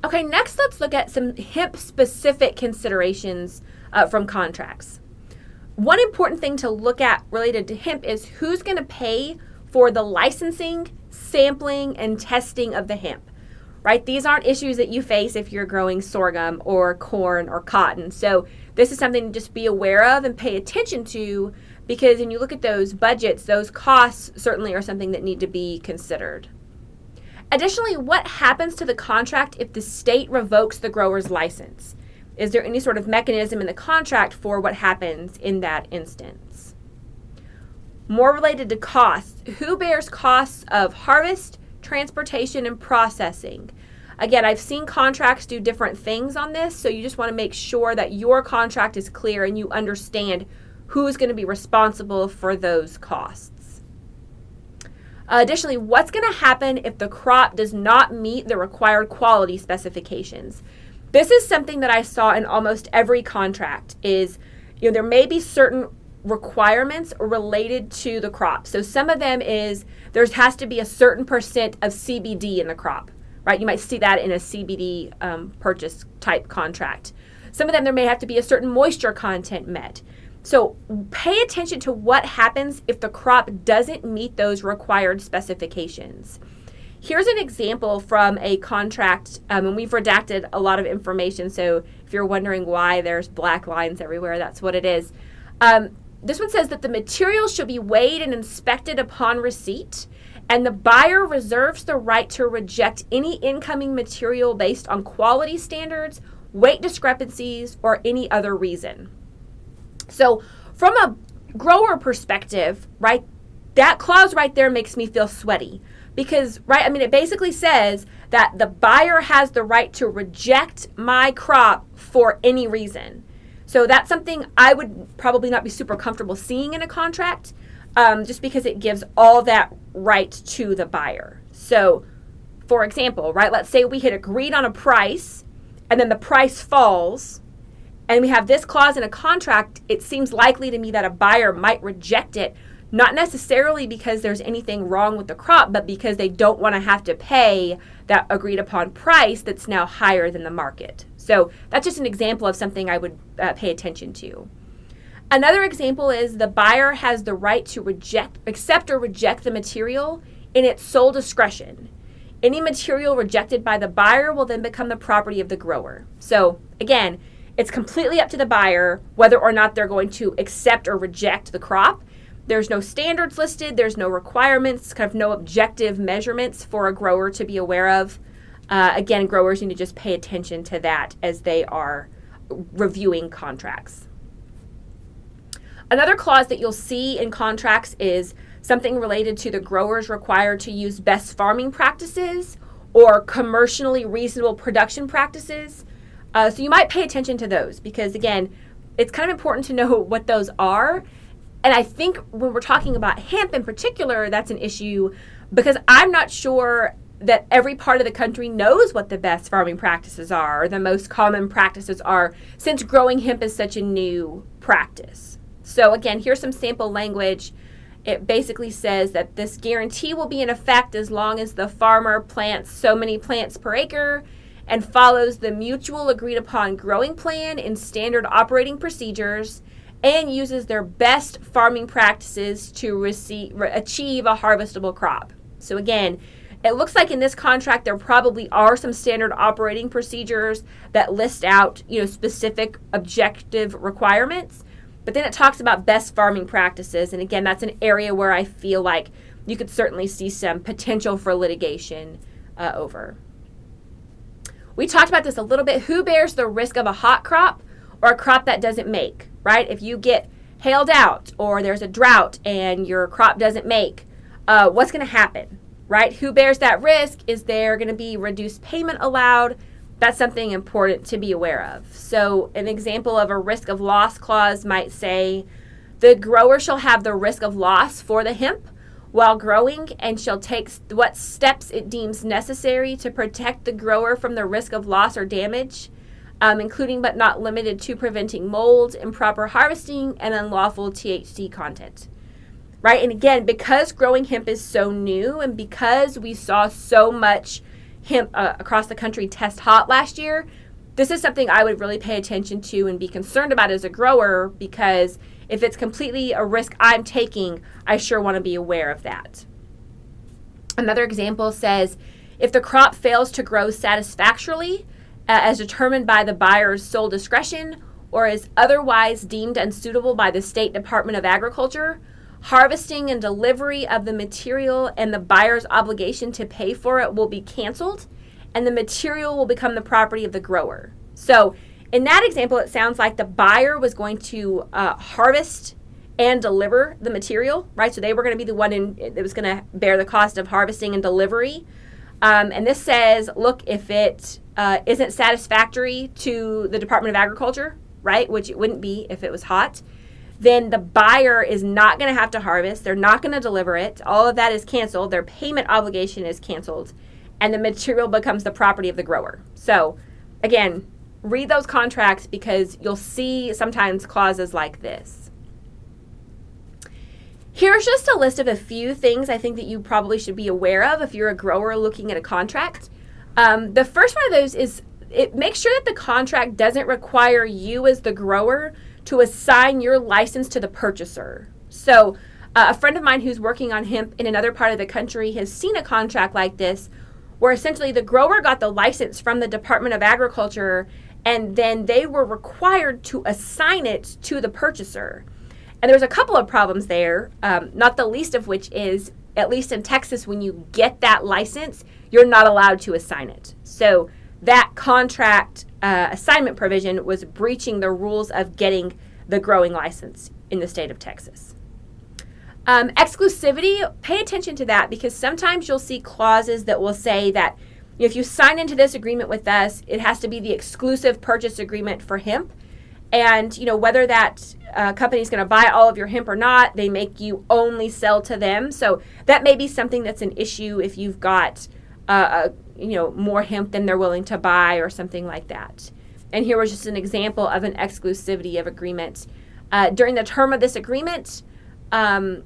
Okay, next let's look at some hemp-specific considerations from contracts. One important thing to look at related to hemp is who's going to pay for the licensing, sampling, and testing of the hemp, right? These aren't issues that you face if you're growing sorghum or corn or cotton. So this is something to just be aware of and pay attention to, because when you look at those budgets, those costs certainly are something that need to be considered. Additionally, what happens to the contract if the state revokes the grower's license? Is there any sort of mechanism in the contract for what happens in that instance? More related to costs, who bears costs of harvest, transportation, and processing? Again, I've seen contracts do different things on this, so you just want to make sure that your contract is clear and you understand who's going to be responsible for those costs. Additionally, what's going to happen if the crop does not meet the required quality specifications? This is something that I saw in almost every contract is, there may be certain requirements related to the crop. So some of them is there has to be a certain percent of CBD in the crop, right? You might see that in a CBD purchase type contract. Some of them, there may have to be a certain moisture content met. So pay attention to what happens if the crop doesn't meet those required specifications. Here's an example from a contract, and we've redacted a lot of information, so if you're wondering why there's black lines everywhere, that's what it is. This one says that the material should be weighed and inspected upon receipt, and the buyer reserves the right to reject any incoming material based on quality standards, weight discrepancies, or any other reason. So from a grower perspective, right, that clause right there makes me feel sweaty. Because, right, it basically says that the buyer has the right to reject my crop for any reason. So that's something I would probably not be super comfortable seeing in a contract, just because it gives all that right to the buyer. So, for example, right, let's say we had agreed on a price, and then the price falls, and we have this clause in a contract. It seems likely to me that a buyer might reject it, not necessarily because there's anything wrong with the crop, but because they don't want to have to pay that agreed upon price that's now higher than the market. So that's just an example of something I would pay attention to. Another example is the buyer has the right to accept or reject the material in its sole discretion. Any material rejected by the buyer will then become the property of the grower. So again, it's completely up to the buyer whether or not they're going to accept or reject the crop. There's no standards listed. There's no requirements, kind of no objective measurements for a grower to be aware of. Again, growers need to just pay attention to that as they are reviewing contracts. Another clause that you'll see in contracts is something related to the growers required to use best farming practices or commercially reasonable production practices. So you might pay attention to those because, again, it's kind of important to know what those are. And I think when we're talking about hemp in particular, that's an issue because I'm not sure that every part of the country knows what the best farming practices are or the most common practices are since growing hemp is such a new practice. So again, here's some sample language. It basically says that this guarantee will be in effect as long as the farmer plants so many plants per acre and follows the mutual agreed upon growing plan and standard operating procedures and uses their best farming practices to achieve a harvestable crop. So again, it looks like in this contract there probably are some standard operating procedures that list out, specific objective requirements, but then it talks about best farming practices, and again, that's an area where I feel like you could certainly see some potential for litigation over. We talked about this a little bit. Who bears the risk of a hot crop or a crop that doesn't make? Right? If you get hailed out or there's a drought and your crop doesn't make, what's going to happen? Right? Who bears that risk? Is there going to be reduced payment allowed? That's something important to be aware of. So an example of a risk of loss clause might say, the grower shall have the risk of loss for the hemp while growing and shall take what steps it deems necessary to protect the grower from the risk of loss or damage, including but not limited to preventing mold, improper harvesting, and unlawful THC content. Right? And again, because growing hemp is so new and because we saw so much hemp across the country test hot last year, this is something I would really pay attention to and be concerned about as a grower, because if it's completely a risk I'm taking, I sure want to be aware of that. Another example says, if the crop fails to grow satisfactorily, as determined by the buyer's sole discretion, or is otherwise deemed unsuitable by the State Department of Agriculture, harvesting and delivery of the material and the buyer's obligation to pay for it will be canceled, and the material will become the property of the grower. So in that example, it sounds like the buyer was going to harvest and deliver the material, right? So they were going to be the one that was going to bear the cost of harvesting and delivery. And this says, look, if it isn't satisfactory to the Department of Agriculture, right, which it wouldn't be if it was hot, then the buyer is not going to have to harvest. They're not going to deliver it. All of that is canceled. Their payment obligation is canceled, and the material becomes the property of the grower. So again, read those contracts, because you'll see sometimes clauses like this. Here's just a list of a few things I think that you probably should be aware of if you're a grower looking at a contract. The first one of those is, make sure that the contract doesn't require you as the grower to assign your license to the purchaser. So a friend of mine who's working on hemp in another part of the country has seen a contract like this, where essentially the grower got the license from the Department of Agriculture, and then they were required to assign it to the purchaser. And there's a couple of problems there, not the least of which is, at least in Texas, when you get that license, you're not allowed to assign it. So that contract assignment provision was breaching the rules of getting the growing license in the state of Texas. Exclusivity, pay attention to that, because sometimes you'll see clauses that will say that if you sign into this agreement with us, it has to be the exclusive purchase agreement for hemp. And, whether that company is going to buy all of your hemp or not, they make you only sell to them. So that may be something that's an issue if you've got, more hemp than they're willing to buy or something like that. And here was just an example of an exclusivity of agreement. During the term of this agreement, the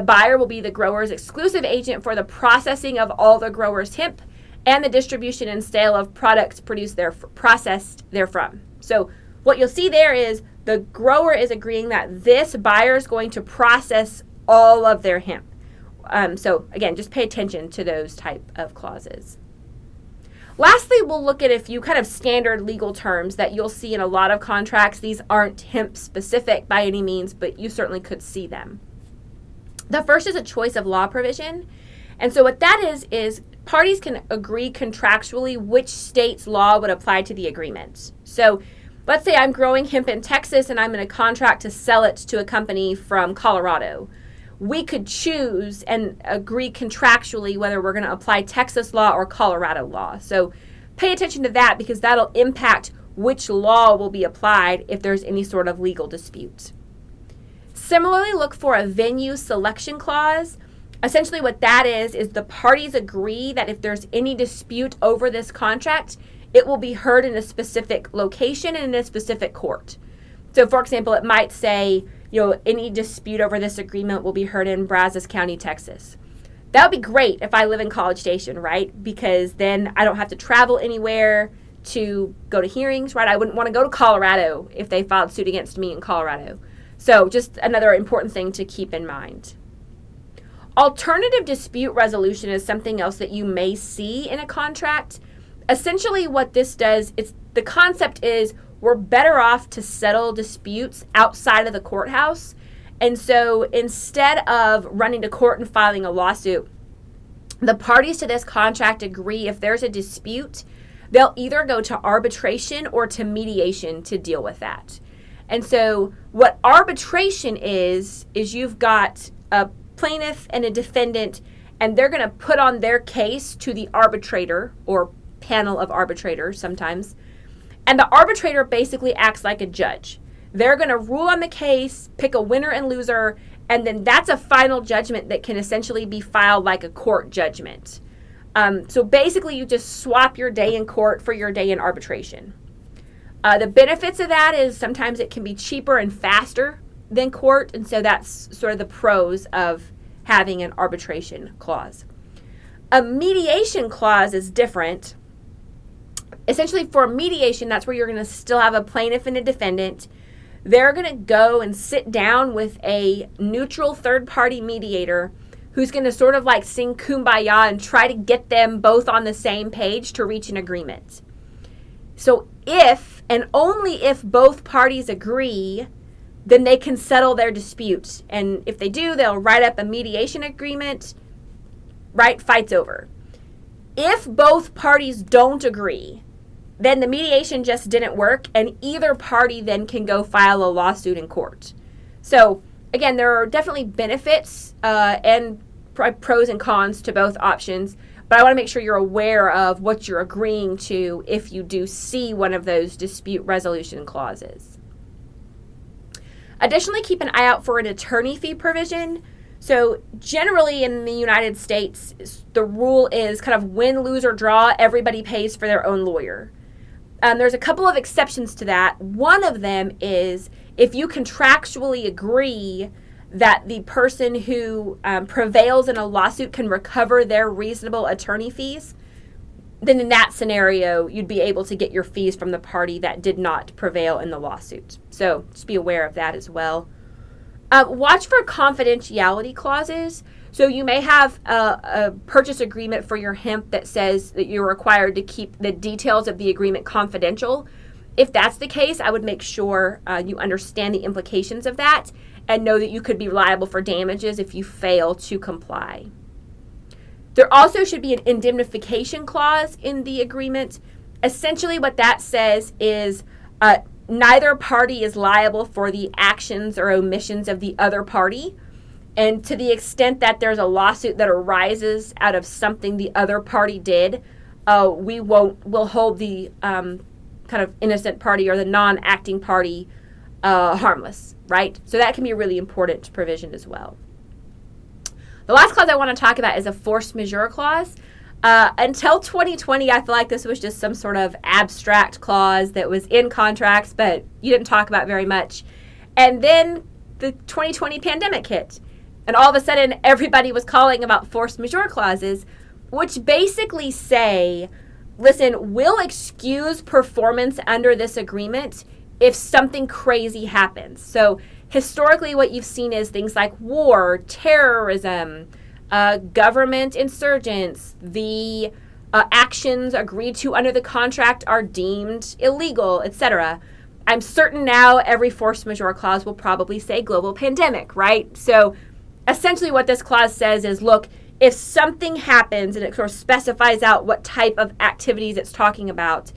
buyer will be the grower's exclusive agent for the processing of all the grower's hemp and the distribution and sale of products processed therefrom. So what you'll see there is the grower is agreeing that this buyer is going to process all of their hemp. So again, just pay attention to those type of clauses. Lastly, we'll look at a few kind of standard legal terms that you'll see in a lot of contracts. These aren't hemp specific by any means, but you certainly could see them. The first is a choice of law provision. And so what that is parties can agree contractually which state's law would apply to the agreement. So let's say I'm growing hemp in Texas and I'm in a contract to sell it to a company from Colorado. We could choose and agree contractually whether we're going to apply Texas law or Colorado law. So pay attention to that, because that'll impact which law will be applied if there's any sort of legal dispute. Similarly, look for a venue selection clause. Essentially what that is the parties agree that if there's any dispute over this contract, it will be heard in a specific location and in a specific court. So for example, it might say, any dispute over this agreement will be heard in Brazos County, Texas. That would be great if I live in College Station, right? Because then I don't have to travel anywhere to go to hearings, right? I wouldn't want to go to Colorado if they filed suit against me in Colorado. So just another important thing to keep in mind. Alternative dispute resolution is something else that you may see in a contract. Essentially what this does, the concept is we're better off to settle disputes outside of the courthouse. And so instead of running to court and filing a lawsuit, the parties to this contract agree if there's a dispute, they'll either go to arbitration or to mediation to deal with that. And so what arbitration is you've got a plaintiff and a defendant, and they're going to put on their case to the arbitrator or panel of arbitrators sometimes. And the arbitrator basically acts like a judge. They're going to rule on the case, pick a winner and loser, and then that's a final judgment that can essentially be filed like a court judgment. So basically you just swap your day in court for your day in arbitration. The benefits of that is sometimes it can be cheaper and faster than court, and so that's sort of the pros of having an arbitration clause. A mediation clause is different. Essentially, for mediation, that's where you're going to still have a plaintiff and a defendant. They're going to go and sit down with a neutral third-party mediator who's going to sort of like sing kumbaya and try to get them both on the same page to reach an agreement. So if, and only if, both parties agree, then they can settle their dispute. And if they do, they'll write up a mediation agreement, right? Fight's over. If both parties don't agree, then the mediation just didn't work, and either party then can go file a lawsuit in court. So, again, there are definitely benefits and pros and cons to both options, but I want to make sure you're aware of what you're agreeing to if you do see one of those dispute resolution clauses. Additionally, keep an eye out for an attorney fee provision. So generally in the United States, the rule is kind of win, lose, or draw, everybody pays for their own lawyer. There's a couple of exceptions to that. One of them is if you contractually agree that the person who prevails in a lawsuit can recover their reasonable attorney fees, then in that scenario, you'd be able to get your fees from the party that did not prevail in the lawsuit. So just be aware of that as well. Watch for confidentiality clauses. So you may have a purchase agreement for your hemp that says that you're required to keep the details of the agreement confidential. If that's the case, I would make sure you understand the implications of that and know that you could be liable for damages if you fail to comply. There also should be an indemnification clause in the agreement. Essentially what that says is neither party is liable for the actions or omissions of the other party. And to the extent that there's a lawsuit that arises out of something the other party did, we'll hold the kind of innocent party or the non-acting party harmless, right? So that can be a really important provision as well. The last clause I want to talk about is a force majeure clause. Until 2020, I feel like this was just some sort of abstract clause that was in contracts, but you didn't talk about very much. And then the 2020 pandemic hit, and all of a sudden everybody was calling about force majeure clauses, which basically say, listen, we'll excuse performance under this agreement if something crazy happens. So historically what you've seen is things like war, terrorism, government insurgents, the actions agreed to under the contract are deemed illegal, etc. I'm certain now every force majeure clause will probably say global pandemic, right? So essentially what this clause says is, look, if something happens, and it sort of specifies out what type of activities it's talking about,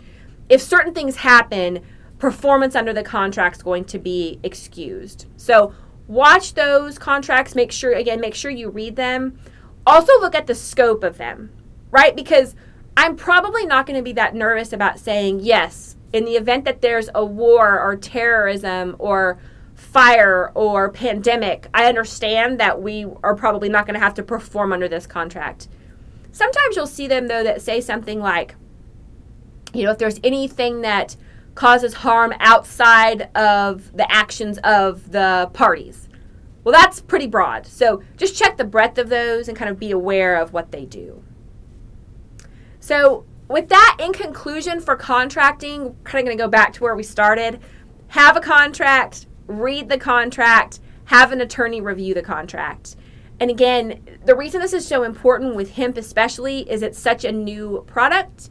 if certain things happen, performance under the contract is going to be excused. So watch those contracts. Make sure you read them. Also look at the scope of them, right? Because I'm probably not going to be that nervous about saying, yes, in the event that there's a war or terrorism or fire or pandemic, I understand that we are probably not going to have to perform under this contract. Sometimes you'll see them, though, that say something like, if there's anything that causes harm outside of the actions of the parties. Well, that's pretty broad. So just check the breadth of those and kind of be aware of what they do. So with that, in conclusion, for contracting, we're kind of going to go back to where we started. Have a contract, read the contract, have an attorney review the contract. And again, the reason this is so important with hemp especially is it's such a new product.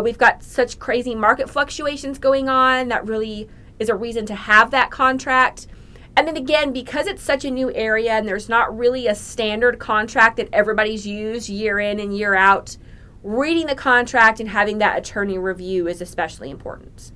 We've got such crazy market fluctuations going on. That really is a reason to have that contract. And then again, because it's such a new area and there's not really a standard contract that everybody's used year in and year out, reading the contract and having that attorney review is especially important.